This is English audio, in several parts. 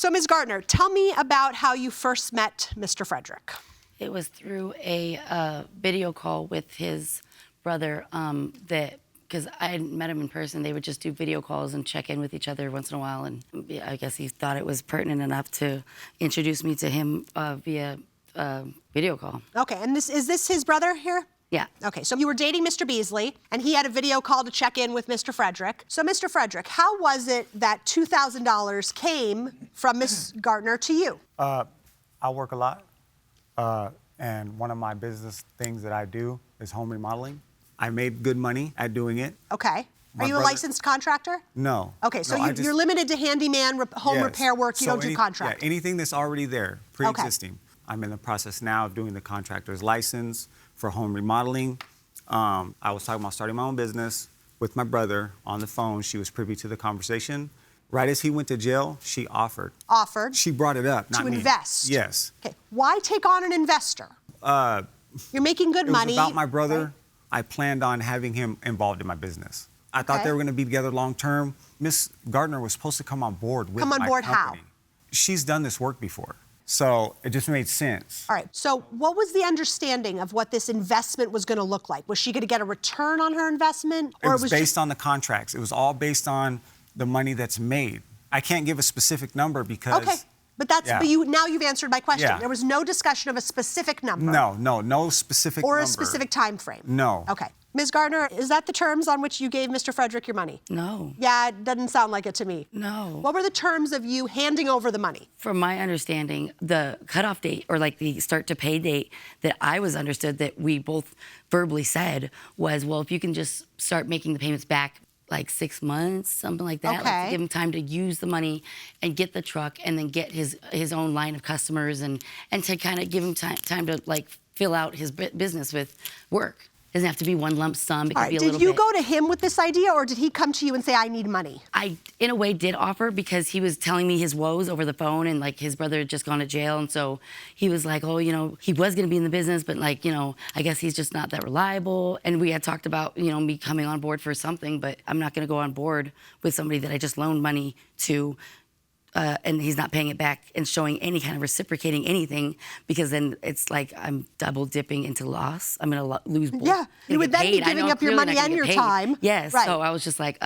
So, Ms. Gardner, tell me about how you first met Mr. Frederick. It was through a video call with his brother because I hadn't met him in person. They would just do video calls and check in with each other once in a while. And I guess he thought it was pertinent enough to introduce me to him via video call. Okay, and is this his brother here? Yeah. Okay, so you were dating Mr. Beasley, and he had a video call to check in with Mr. Frederick. So, Mr. Frederick, how was it that $2,000 came from Ms. Gardner to you? I work a lot, and one of my business things that I do is home remodeling. I made good money at doing it. Okay. Are you a licensed contractor? No. Okay, so no, you're limited to handyman, home yes. repair work. You don't do contract. Yeah, anything that's already there, pre-existing. Okay. I'm in the process now of doing the contractor's license for home remodeling. I was talking about starting my own business with my brother on the phone. She was privy to the conversation. Right as he went to jail, she offered. Offered? She brought it up, not me. To invest? Yes. Okay, why take on an investor? You're making good money. It was about my brother. Right? I planned on having him involved in my business. I thought they were going to be together long term. Miss Gardner was supposed to come on board with my company. Come on board how? She's done this work before, so it just made sense. All right, so what was the understanding of what this investment was going to look like? Was she going to get a return on her investment? Or it was based on the contracts. It was all based on the money that's made. I can't give a specific number because... Okay, but that's but now you've answered my question. Yeah. There was no discussion of a specific number. No specific number. Or a specific time frame. No. Okay. Ms. Gardner, is that the terms on which you gave Mr. Frederick your money? No. Yeah, it doesn't sound like it to me. No. What were the terms of you handing over the money? From my understanding, the cutoff date or like the start to pay date that I was understood that we both verbally said was, well, if you can just start making the payments back like 6 months, something like that. Okay. Like to give him time to use the money and get the truck and then get his own line of customers and to kind of give him time to like fill out his business with work. Doesn't have to be one lump sum. It could be a little bit. Did you go to him with this idea, or did he come to you and say, I need money? I, in a way, did offer because he was telling me his woes over the phone and, like, his brother had just gone to jail. And so he was like, oh, you know, he was going to be in the business, but, like, you know, I guess he's just not that reliable. And we had talked about, you know, me coming on board for something, but I'm not going to go on board with somebody that I just loaned money to. And he's not paying it back and showing any kind of reciprocating anything because then it's like I'm double dipping into loss. I'm going to lose both. Yeah, you would then be giving up your money and your time. Yes, right. So I was just like,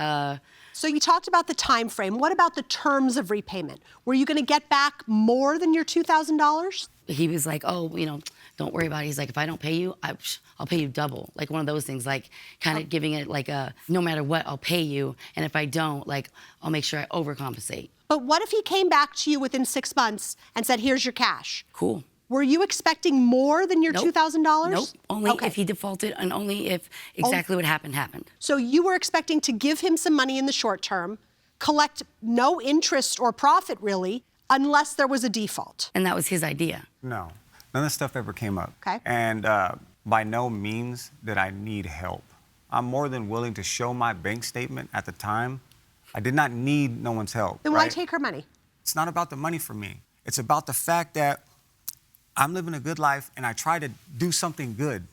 So you talked about the time frame. What about the terms of repayment? Were you going to get back more than your $2,000? He was like, oh, you know, don't worry about it. He's like, if I don't pay you, I'll pay you double. Like one of those things, like kind of giving it like no matter what, I'll pay you. And if I don't, like, I'll make sure I overcompensate. But what if he came back to you within 6 months and said, here's your cash? Cool. Were you expecting more than your $2,000? Nope. Only if he defaulted and only if exactly what happened. So you were expecting to give him some money in the short term, collect no interest or profit really, unless there was a default. And that was his idea. No. None of this stuff ever came up. Okay. And by no means did I need help. I'm more than willing to show my bank statement at the time. I did not need no one's help. Then why take her money? It's not about the money for me. It's about the fact that I'm living a good life and I try to do something good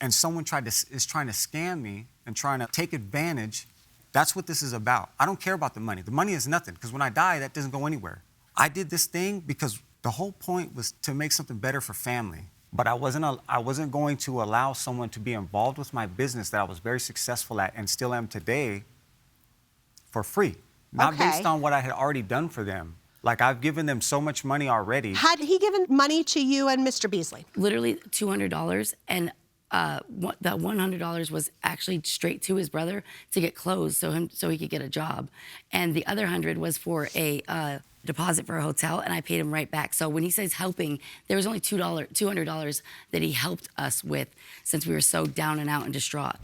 and someone is trying to scam me and trying to take advantage. That's what this is about. I don't care about the money. The money is nothing because when I die, that doesn't go anywhere. I did this thing because the whole point was to make something better for family. But I wasn't going to allow someone to be involved with my business that I was very successful at and still am today for free. Not based on what I had already done for them. Like, I've given them so much money already. Had he given money to you and Mr. Beasley? Literally $200, and the $100 was actually straight to his brother to get clothes so he could get a job. And the other $100 was for a deposit for a hotel, and I paid him right back. So when he says helping, there was only $200 that he helped us with since we were so down and out and distraught.